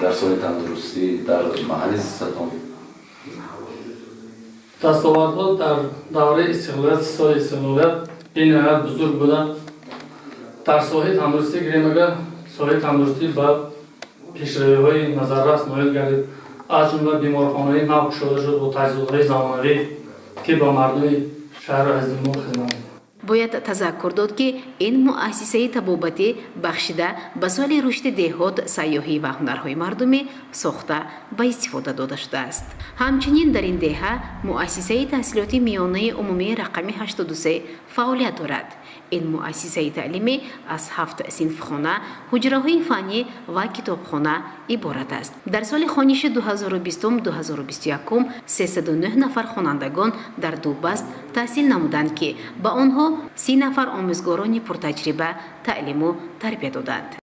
درس‌های تندرستی در محل زیستتان دستاوردها در دوره استقلالیت سال استقلالیت این نهایت بزرگ بودند. در ساحه تندرستی گیریم اگر ساحه تندرستی به پیشروی‌های نظررس مایل گردید. از جمله بیمارخانه‌های نو شده شد با تجهیزات‌های زمانوی که با مردم شهر عزیز ما خدمت می‌کند. باید تذکر داد که این مؤسسه طبابتی بخشیده به سال رشد دهات سیاحی و هنرهای مردمی ساخته به استفاده داده شده است. همچنین در این دهه مؤسسه تحصیلاتی میانه عمومی رقم 83 فعالیت دارد. این مؤسسه تعلیمی از 7 صنفخانه، حجره‌های فنی و کتابخانه عبارت است. در سال خوانش 2020-2021 309 نفر خوانندگان در دو بست تحصیل نمودند که به آنها 30 نفر آموزگاران پرتجربه تعلیم و تربیت دادند.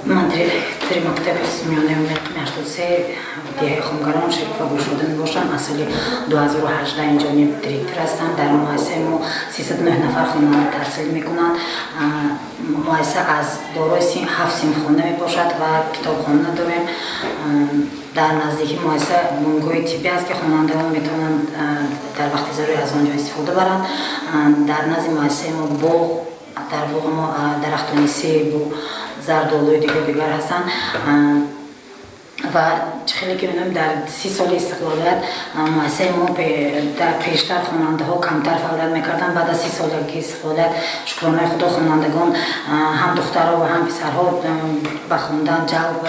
من در مکتب میانه مشتوسه دیه خونگران شکل و گشوده می باشم. از سال 2018 اینجا دیرکتر هستم. در مؤسسه ما 309 نفر خواننده تحصیل میکنند. مؤسسه از دارای 7 صنفخانه می باشد و کتابخانه داریم. در نزدیکی مؤسسه بنگاه طبی است که خوانندگان میتونند در وقت ضروری از آنجا استفاده برند. در نزد مؤسسه ما باغ، در باغ ما درختان سیب و زردالوی دیگر هستند و خیلی که می‌دونم در 30 سال استقلالیت مؤسسه ما در پیشتر خواننده ها کمتر فعالیت میکردن. بعد از 30 سالگی استقلالیت شکرانه خدا خوانندگان هم دخترها و هم پسرها به خواندن جلب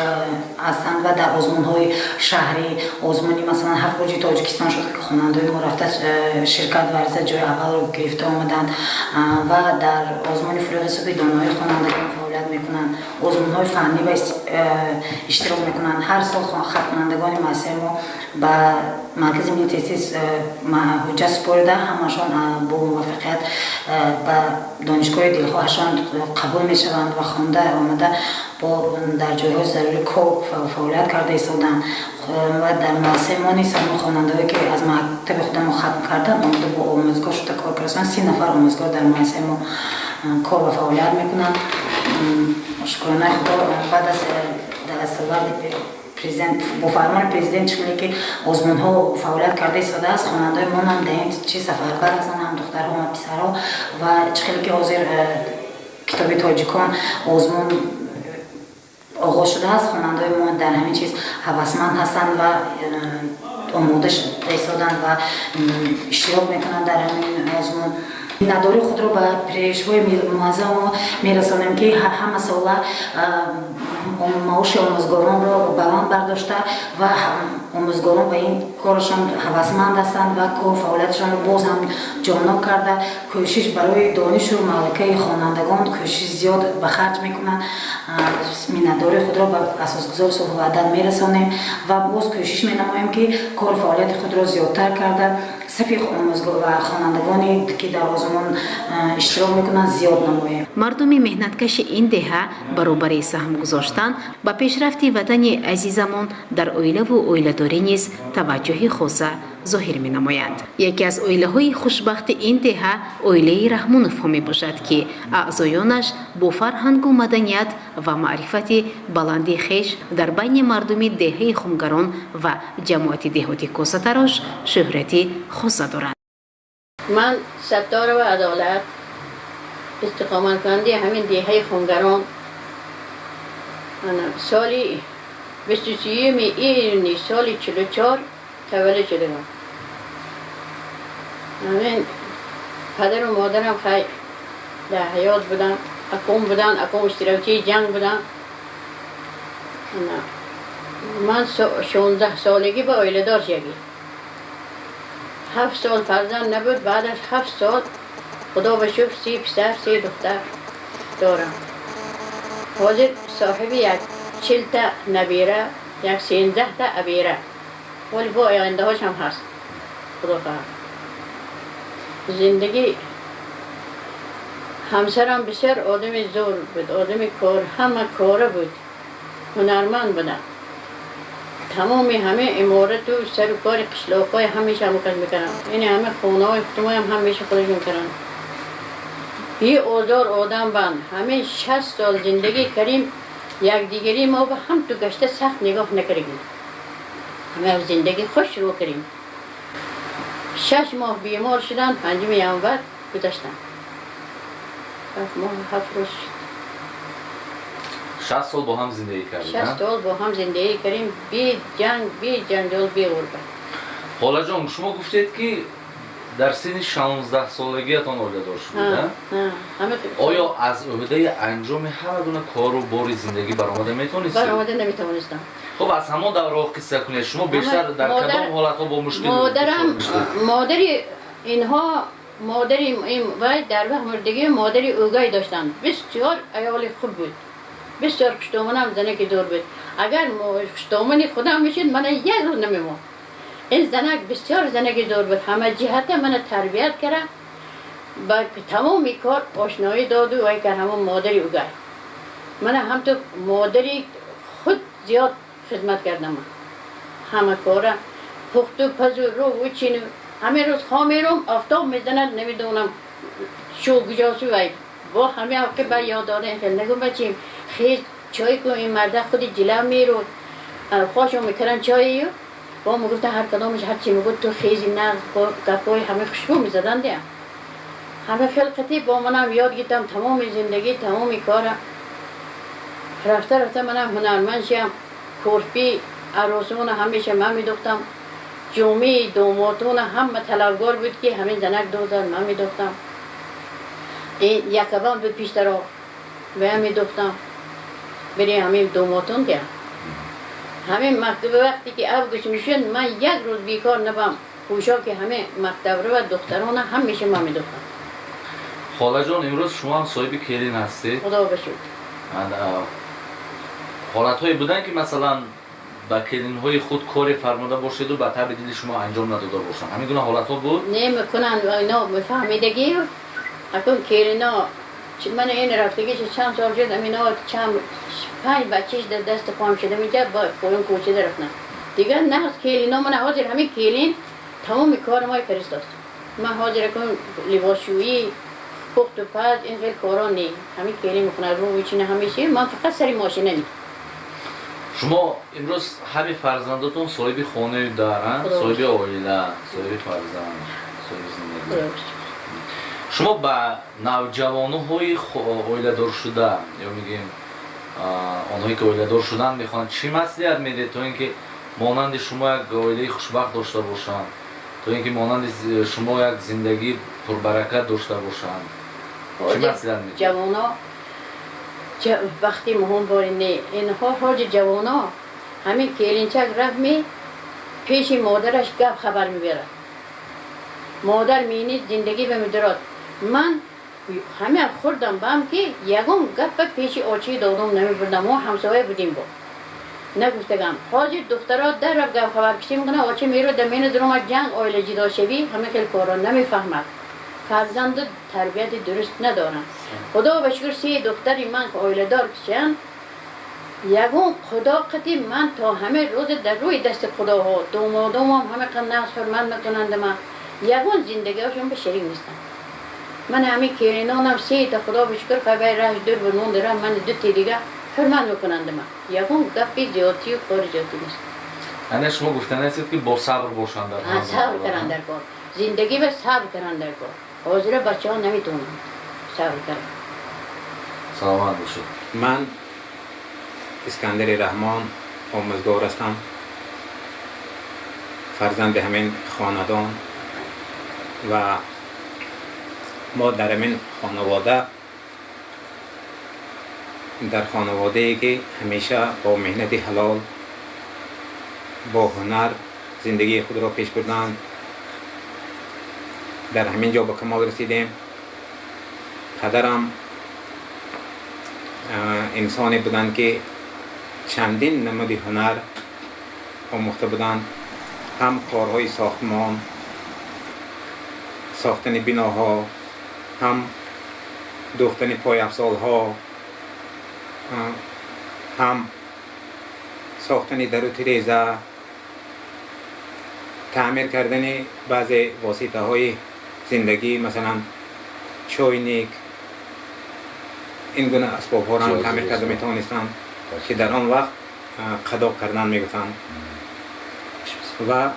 هستند و در آزمون‌های شهری آزمونی مثلا 7 برج تاجیکستان شد که خواننده ما رفته شرکت ورزش جای اول رو گرفته آمدند و در آزمون فروغ صبح دانایی خوانندگان فعالیت میکنند. آزمون‌های فنی و اشتراک میکنند. هر سال خوانندگان مؤسسه ما به مرکز ملی تحصیل حجت سپرده همشان با موفقیت به دانشگاه دلخواهشان قبول میشوند و خوانده آمده با در جایهای ضروری کار فعالیت کرده ایستادند و در مؤسسه ما نیست اما خواننده‌هایی که از مکتب خود ما ختم کردن آمده با آموزگار شده کار کردن. 30 نفر آموزگار در مؤسسه ما کار و فعالیت میکنند. شکرانه خدا بعد از دستاورد پرزیدنت با فرمان پرزیدنت چیزی که آزمون ها فعالیت کرده ایستاده است. خواننده ما هم در این چه سفربر هستند، هم دخترها هم پسرها و چیزی که حاضر کتاب تاجیکان آزمون آغاز شده است. خواننده ما در همین چیز هوسمند هستند و آماده ایستادند و اشتراک میکنند در همین آزمون. نداری خود را به پیشوای معظم ما میرسانیم که همه ساله معاش آموزگاران را بلند برداشته و آموزگاران به این کارشان هوسمند هستند و کار فعالیتشان را باز هم جانا کرده کوشش برای دانش و ملکه خوانندگان کوشش زیاد به خرج میکنند. مینداری خود را به اساسگزار صبح وعدت میرسانیم و باز کوشش مینماییم که کار فعالیت خود را زیادتر کرده صفی آموزگار و خوانندگانی که در آزمون اشتراک میکنند زیاد نماییم. مردم مهنتکش این دهه برابر سهم گذاشتن به پیشرفت وطن عزیزمان در اویله و اویله‌داری نیز توجه خاص ظاهر می نمایند. یکی از اویله های خوشبخت این دهه اویله رحمونوف می باشد که اعضایانش با فرهنگ و مدنیت و معرفت بلند خویش در بین مردم دهه خمگران و جماعت دهاتی کوسه‌تراش شهرتی خاص دارند. من ستاره و عدالت استقامت کننده همین دهه خمگران سالی 23 می سال 44 تولد شدم. همین پدر و مادرم خیلی در حیات بودن، اقوام اشتراکی جنگ بودن. من 16 سالگی با اویله دار شدم. 7 سال فرزند نبود. بعدش 7 سال خدا به شکر 30 پسر 3 دختر دارم. حاضر صاحب یک 40 تا نبیره، یک 13 تا عبیره، ولی با آینده هاش هم هست. خدا خواهد. زندگی همسرم بسیار آدم زور بود، آدم کار، همه کاره بود، هنرمند بودن. تمام همه امارت و سر و کار قشلاق‌های همیشه هم کار میکنن. یعنی همه خونه های خودمون هم همیشه خودش میکنن. یه آزار آدم بند. همه 60 سال زندگی کردیم یک دیگری ما به هم تو گشته سخت نگاه نکردیم. همه از زندگی خوش رو کردیم. 6 ماه بیمار شدن، 5 ینور گذشتن. 7 ماه 7 روز شد. 60 سال با هم زندگی کردید؟ 60 سال با هم زندگی کردیم، بی جنگ، بی جنجال، بی غربت. خاله جان شما گفتید که در سن 16 سالگیتان عهده‌دار شدید. آیا از عهده انجام هر گونه کار و باری زندگی برآمده میتونید؟ برآمده نمیتونستم. خب از همون دوره قصه کنید. شما بیشتر در کدام حالت‌ها با مشکل مادری اینها مادری وای در وقت مردگی مادری اوگای داشتن. بسیار ایال خوب بود. بسیار خوشتومنم زنه که دور بود. اگر خوشتومنی خودم میشد من یک روز نمیمون. این زنک بسیار زنگی دور بود. همه جهت من تربیت کرد. با تمامی کار آشنایی داد و که همون مادری اوگای. من هم تو مادری خود زیاد خدمت کردم. همه کارا پخت و پز و رو و چینو همه روز خامیرم آفتاب میزند نمیدونم شو گجاسو وای با همه که با یاد داره خیلی نگم بچیم خیز چای کو این مرده خودی جلو میرو خوشو میکردن چاییو با میگفت هر کدامش هر چی میگفت تو خیزی نه گپای همه خوشبو میزدن ده همه خلقتی با منم یاد گیرم تمام زندگی تمامی کارا رفته منم هنرمند شدم کورپی عروسون همیشه من میدوختم جومی دوماتون همه طلبگار بود که همین زنک دوزن من میدوختم این یکبان بود پیشتر رو و هم میدوختم بری همین دوماتون دیم همین مکتب وقتی که افگش میشن من یک روز بیکار نبام پوشا که همه مکتب رو و دختران همیشه من میدوختم. خاله جان امروز شما هم صاحب کلین هستی؟ خدا بشود. حالت‌هایی بودن که مثلا با کلین‌های خود کاری فرموده باشید و به تبع دل شما انجام نداده باشن همین گونه حالت‌ها بود؟ نه میکنن اینا بفهمیدگی اکنون کلینا من این رفتگیش چند سال شد اینا چند 5 بچه‌اش در دست پام شده میگه با پایون کوچه رفتن دیگه نه از کلینا من حاضر همین کلین تمام کار ما فرستاد من حاضر کنم لباسشویی پخت و پز این خیلی کارا نی همین کلین میکنه رو ویچینه همیشه من فقط سری ماشین نمی شما امروز همه فرزنداتون صاحب خانه دارن؟ صاحب عائله، صاحب فرزند، صاحب زندگی. شما با نوجوان‌های عائله دار شده یا میگیم آنهایی که عائله دار شدن میخوان چی مصلحت میده تا اینکه مانند شما یک عائله خوشبخت داشته باشند تا اینکه مانند شما یک زندگی پربرکت داشته باشند چی مصلحت میده؟ جوانا وقتی مهم بارینه اینها حاج جوانا همین کلینچک رفت پیش مادرش گپ خبر میبره مادر مینید زندگی به مدرات من همه خوردم بام که یگم گپ پیش آچی دادم نمیبردم ما همسایه بودیم با نگفتگم حاج دخترها در رفت گپ خبر کشی میکنه آچی میرو دمین درم جنگ آیل جدا شوی همه خیلی کارا نمیفهمد فرزند تربیت درست ندارن خدا بشکر 3 دختری من که آیله دار کشن یگم خدا قدیم من تا همه روز در روی دست خدا ها دومادم هم همه قد نقص فرمند میکنند من یگم زندگی هاشون به شریک نیستن من همین کلینانم 3 تا خدا بشکر خبر راش دور برمون دارم من 2 دیگه فرمند میکنند من یگم گپی زیادی و کار زیادی نیست یعنی شما گفتن هستید که با صبر باشند در صبر کردن در کار زندگی به صبر کردن در کار حاضر بچه ها نمیتونن صبر کردن سلامت باشید من اسکندر رحمان آموزگار هستم فرزند همین خاندان و ما در همین خانواده در خانواده ای که همیشه با مهنت حلال با هنر زندگی خود را پیش بردند در همین جا به کمال رسیدیم پدرم انسانی بودند که چندین نمود هنر آموخته بودند هم کارهای ساختمان ساختن بناها هم دوختن پای افزارها هم ساختن در و تریزه تعمیر کردن بعضی واسطه های زندگی مثلا چوینیک این گونه اسباب ها را هم تعمیر کرده میتوانستند که در آن وقت قضا کردن میگفتند و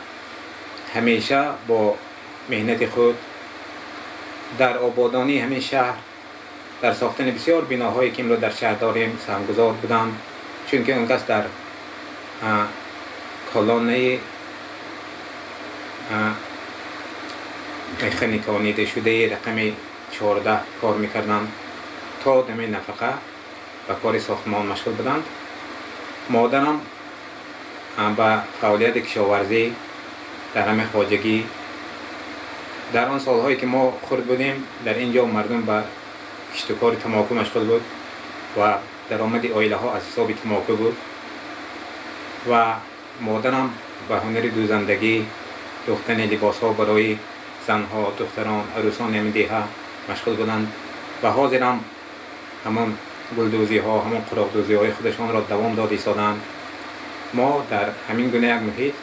همیشه با مهنت خود در آبادانی همین شهر در ساختن بسیار بناهایی که امروز در شهر داریم سهمگذار بودند، چون که اون کس در کالانه مکانیکه شده رقم 14 کار میکردند تا دمی نفقه و کار ساختمان مشغول بودند. مادرم به فعالیت کشاورزی در همه خواجگی در آن سالهایی که ما خرد بودیم در اینجا مردم به کشت و کار تماکو مشغول بود و درآمد عائله ها از حساب تماکو بود و مادرم به هنر دوزندگی دوختن لباس ها برای زنها، دختران، عروسان همین دیها مشغول بودند و حاضرم همان گلدوزی ها، همان قراقدوزی های خودشان را دوام داد ایستادند. ما در همین گونه یک محیط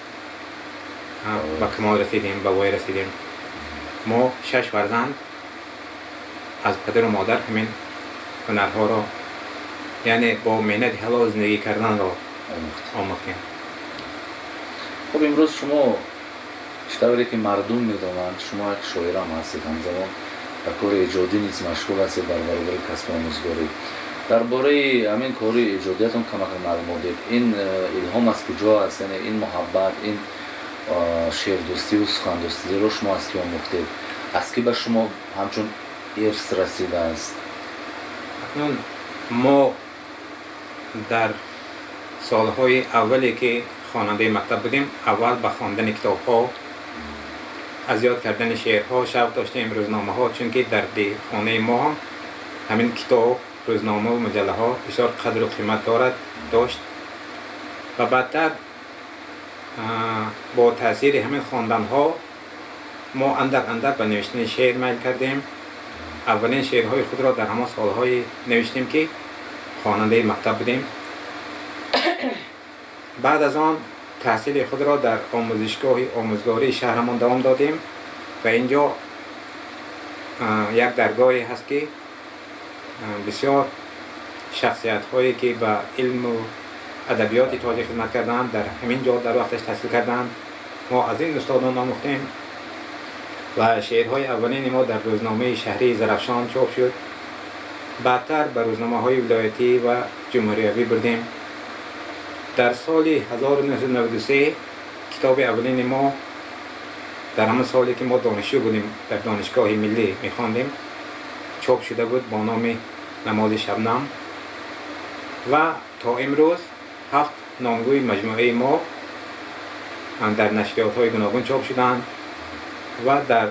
به کمال رسیدیم، به وای رسیدیم. ما 6 فرزند از پدر و مادر همین هنرها را یعنی با مهنت حلال زندگی کردن را آموختیم. خب امروز شما شتابری که مردم میدونند شما یک شاعر هم هستید، همزمان به کار ایجادی نیز مشغول هستید در برابر کسب آموزگاری. درباره همین کار ایجادیتون کمک معلومات دید. این الهام از کجا است؟ یعنی این محبت، این شعر دوستی و سخن دوستی رو شما از کی آموختید؟ از کی به شما همچون ارث رسیده است؟ اکنون ما در سالهای اولی که خواننده مکتب بودیم اول به خواندن کتاب ها از یاد کردن شعرها شوق داشتیم، روزنامه ها، چون که در خانه ما هم همین کتاب، روزنامه و مجله ها بسیار قدر و قیمت داشت و بعدتر با تاثیر همین خواندن ها ما اندک به نوشتن شعر میل کردیم. اولین شعرهای خود را در همه سالهای نوشتیم که خواننده مکتب بودیم. بعد از آن تحصیل خود را در آموزشگاه آموزگاری شهرمان دوام دادیم و اینجا یک درگاهی هست که بسیار شخصیت هایی که به علم و ادبیات تاجیک خدمت کردند در همین جا در وقتش تحصیل کردند. ما از این استادان آموختیم و شعرهای اولین ما در روزنامه شهری زرافشان چاپ شد. بعدتر به روزنامه های ولایتی و جمهوریوی بردیم. در سال 1993 کتاب اولین ما در همون سالی که ما دانشجو بودیم در دانشگاه ملی میخواندیم چاپ شده بود با نام نماز شبنم و تا امروز 7 نامگوی مجموعه ما در نشریات های گوناگون چاپ شدند و در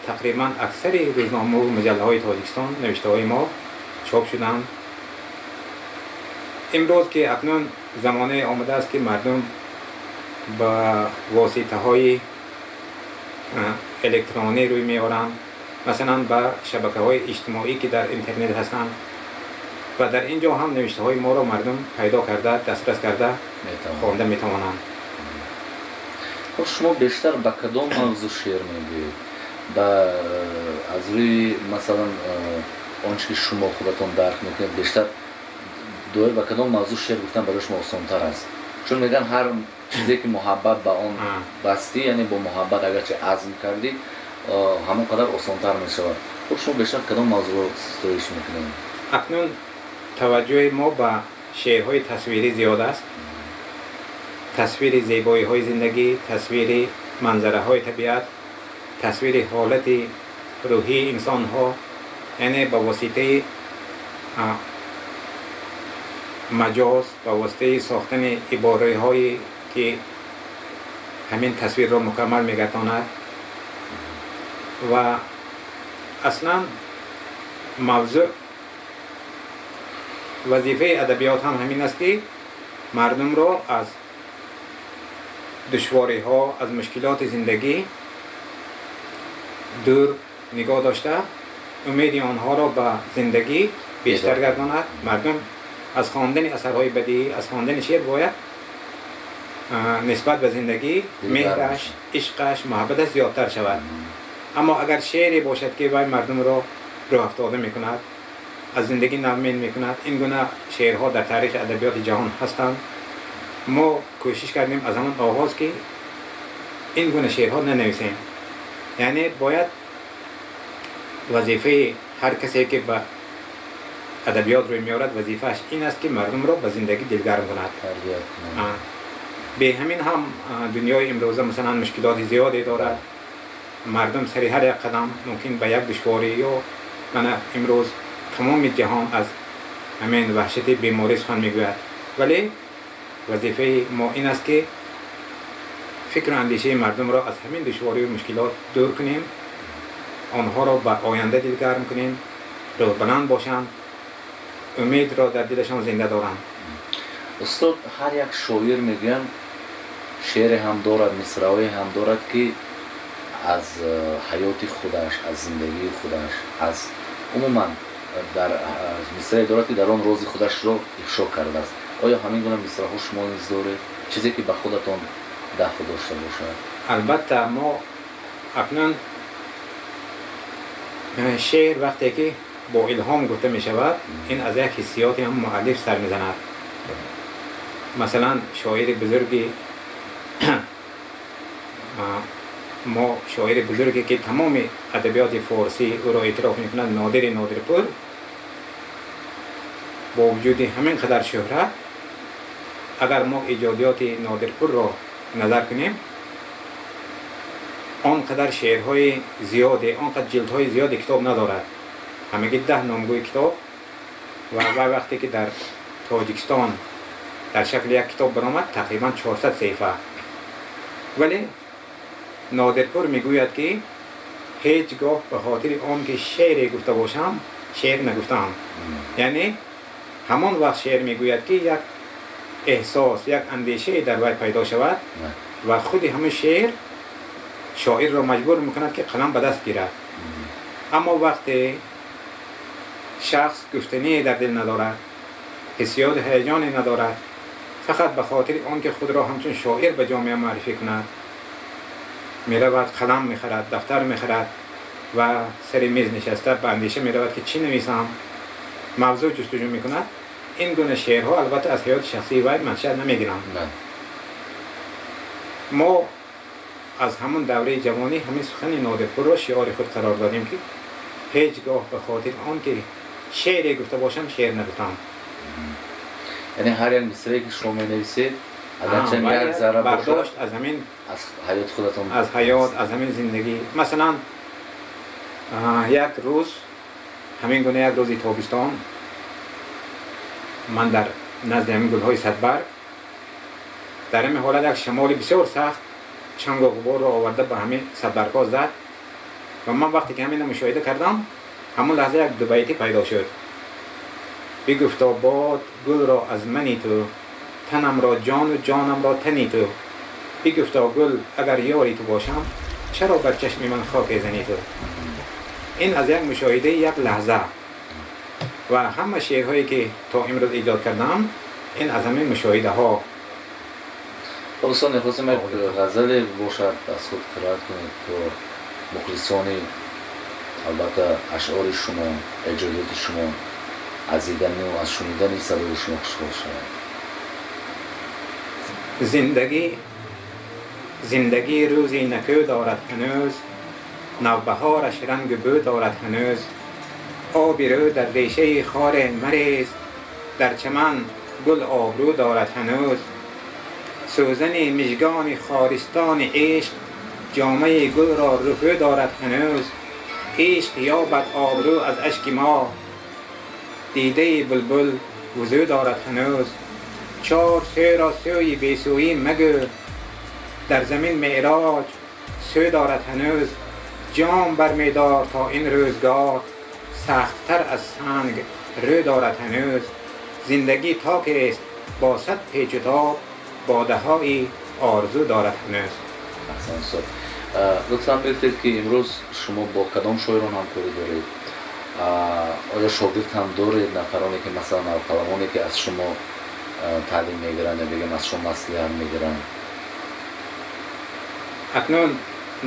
تقریبا اکثر روزنامه و مجله های تاجیکستان نوشته های ما چاپ شدند. امروز که اکنون زمانه آمده است که مردم با واسطه های الکترونی روی میارند، مثلا با شبکه های اجتماعی که در اینترنت هستند و در اینجا هم نوشته های ما را مردم پیدا کرده، دسترس کرده خوانده میتوانند. خب شما بیشتر به کدام موضوع شعر میگویید؟ از روی مثلا آنچه که شما خودتون درک میکنید بیشتر دویر به کدام موضوع شعر گفتن برای شما آسان‌تر است؟ چون میگن هر چیزی که محبت به آن بستی، یعنی با محبت اگرچه عزم کردی همون قدر آسان‌تر میشود. خب شما بیشتر کدام موضوع رو ستایش میکنید؟ اکنون توجه ما به شعرهای تصویری زیاد است. تصویر زیبایی های زندگی، تصویر منظره های طبیعت، تصویر حالت روحی انسان ها، یعنی با واسطه مجاز، با واسطه ساختن عباره هایی که همین تصویر را مکمل میگرداند و اصلا موضوع وظیفه ادبیات هم همین است که مردم را از دشواری ها، از مشکلات زندگی دور نگاه داشته امید آنها را به زندگی بیشتر گرداند. مردم از خواندن اثرهای بدیعی، از خواندن شعر باید نسبت به زندگی مهرش، عشقش، محبتش زیادتر شود. اما اگر شعری باشد که وای مردم را راه افتاده میکند، از زندگی نقمین میکند. این گونه شعرها در تاریخ ادبیات جهان هستند. ما کوشش کردیم از همان آغاز که این گونه شعرها ننویسیم. یعنی باید وظیفه هر کسی که به ادبیات روی میارد وظیفهش این است که مردم را به زندگی دلگرم کند. به همین هم دنیای امروزه مثلا مشکلات زیادی دارد. مردم سری هر یک قدم ممکن به یک دشواری یا من امروز تمام جهان از همین وحشت بیماری سخن میگوید، ولی وظیفه ما این است که فکر و اندیشه مردم را از همین دشواری و مشکلات دور کنیم، آنها را به آینده دلگرم کنیم، روح بلند باشند، امید را در دلشان زنده دارند. استاد، هر یک شاعر میگن شعر هم دارد، مصرعی هم دارد که از حیات خودش، از زندگی خودش، از عموما در مصرعی دارد که در آن راز خودش را افشا کرده است. آیا همین گونه مصرع‌ها شما نیز داره؟ چیزی که به خودتان دفع داشته باشد؟ البته ما اکنون شعر وقتی که با الهام گفته می شود، این از یک حسیاتی هم مؤلف سر می زند. مثلا شاعر بزرگی ما شاعر بزرگی که تمام ادبیات فارسی او را اعتراف می کند، نادرپور، با وجود همین قدر شهرت، اگر ما ایجادیات نادرپور را نظر کنیم، آنقدر شعرهای زیاده، آنقدر جلدهای زیادی کتاب ندارد. همگی 10 نامگوی کتاب و وقتی که در تاجیکستان در شکل یک کتاب برآمد تقریبا 400 صفحه. ولی نادرپور میگوید که هیچگاه به خاطر آن که شعر گفته باشم شعر نگفتم. یعنی همان وقت شعر میگوید که یک احساس، یک اندیشه در وی پیدا شود و خود همه شاعر را مجبور میکند که قلم به دست گیرد. اما وقتی شخص گفتنی در دل ندارد، حسیات هیجانی ندارد، فقط به خاطر آنکه خود را همچون شاعر به جامعه معرفی کند، میرود قلم میخرد، دفتر میخرد و سر میز نشسته به اندیشه میرود که چی نویسم، موضوع جستجو میکند. این گونه شعرها البته از حیات شخصی وی منشأ نمیگیرند. ما از همون دوره جوانی همین سخن نادرپور را شعار خود قرار دادیم که هیچگاه به خاطر آن که شعر گفته باشم شعر نگفتم. یعنی هر یک مصرعی که شما می‌نویسید اگرچه یک ذره برداشت از همین، از حیات خودتون، از حیات، از همین زندگی. مثلا یک روز همین گونه یک روزی تابستان من در نزد همین گل‌های صدبرگ در این حالت یک شمال بسیار سخت چنگ و غبار را آورده به همین صدبرگ‌ها زد و من وقتی که همین مشاهده کردم همون لحظه یک دو بیتی پیدا شد. بگفتا باد گل را از منی تو، تنم را جان و جانم را تنی تو. بگفتا گل اگر یاری تو باشم، چرا بر چشم من خاک زنی تو. این از یک مشاهده یک لحظه و همه شعرهایی که تا امروز ایجاد کردم این از همین مشاهده ها. دوستان نخواستم یک غزل باشد از خود قرائت کنید تا مخلصان البته اشعار شما، ایجادات شما از دیدن و از شنیدن صدای شما خوشحال شوند. زندگی روزی نکو دارد هنوز، نوبهارش رنگ بو دارد هنوز. آبی رو در ریشه خار مریز، در چمن گل آبرو دارد هنوز. سوزن مژگان خارستان عشق، جامعه گل را رفو دارد هنوز. عشق یابد آبرو از اشک ما، دیده بلبل وضو دارد هنوز. چار سو را سوی بیسویی مگو، در زمین معراج سو دارد هنوز. جام برمیدار تا این روزگار، سختتر از سنگ رو دارد هنوز. زندگی تاک است با صد پیچ و تاب، باده های آرزو دارد هنوز. احسن استاد. لطفاً بگید که امروز شما با کدام شاعران همکاری دارید؟ آیا شاگرد هم دارید؟ نفرانی که مثلا قلمانی که از شما تعلیم میگیرن، بگم از شما مصلحت میگیرن؟ اکنون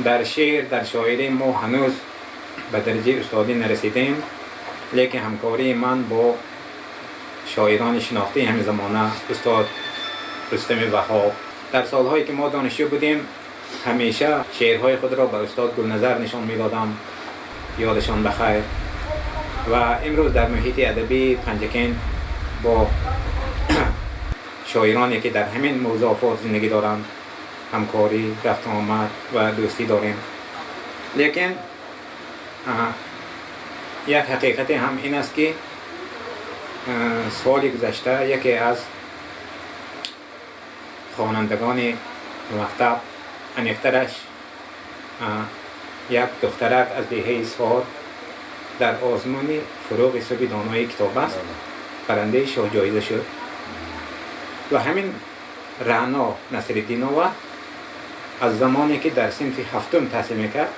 در شعر، در شاعری ما هنوز به درجه استادی نرسیدیم، لیکن همکاری من با شاعران شناخته همین زمانه استاد رستم وهاب در سالهایی که ما دانشجو بودیم همیشه شعرهای خود را به استاد گلنظر نشان میدادم، یادشان بخیر. و امروز در محیط ادبی پنجکین با شاعرانی که در همین موضوعات زندگی دارند همکاری، رفت آمد و دوستی داریم. لیکن یک حقیقت هم این است که سال گذشته یکی از خوانندگان مکتب انیقترش یک دخترک از دهه سوار در آزمون فروغ صبح دانای کتاب است برنده شاه جایزه شد. و همین رعنا نصرالدینова از زمانی که در صنف هفتم تحصیل میکرد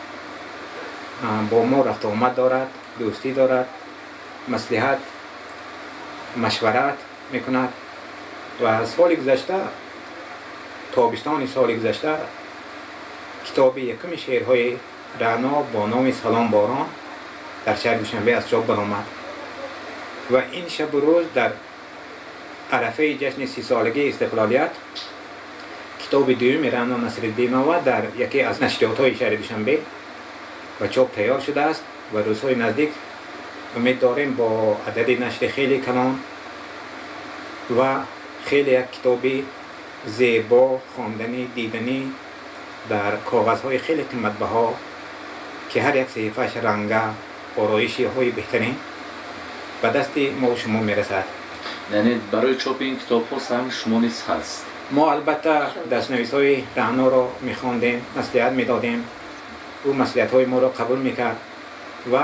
با ما رفت آمد دارد، دوستی دارد، مصلحت مشورت میکند. و سال گذشته تابستان سال گذشته کتاب یکم شعرهای رعنا با نام سلام باران در شهر دوشنبه از چاپ برآمد و این شب و روز در عرفه جشن 30 سالگی استقلالیت کتاب دوم رعنا نصرالدینova در یکی از نشریات‌های شهر دوشنبه و چاپ تیار شده است و روزهای نزدیک امید داریم با عدد نشر خیلی کلان و خیلی یک کتابی زیبا خواندنی دیدنی در کاغذهای خیلی قیمت‌بها که هر یک صحیفه‌اش رنگه آرایشی های بهترین به دست ما و شما میرسد. یعنی برای چاپ این کتاب ها سهم شما نیز هست؟ ما البته دستنویس های رعنا را میخواندیم، مصلحت میدادیم، او مصلحت های ما را قبول میکرد و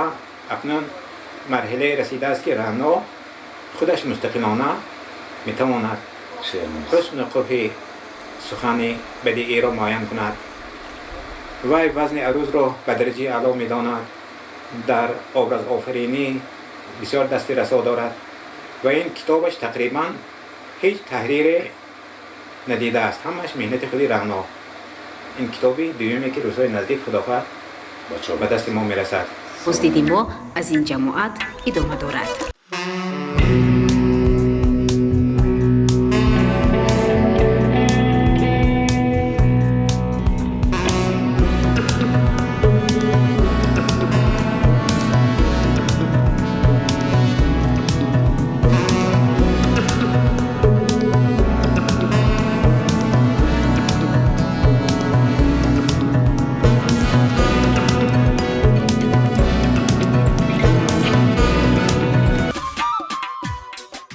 اکنون مرحله رسیده است که رعنا خودش مستقلانه میتواند حسن قبح سخن بدیعی را معین کند. وی وزن عروض را به درجه اعلی میداند، در ابراز آفرینی بسیار دست رسا دارد و این کتابش تقریبا هیچ تحریر ندیده است، همش مهنت خودی رعنا. این کتابی دومی که روزهای نزدیک خداوند به دست ما میرسد. بازدید ما از این جماعت ادامه دارد.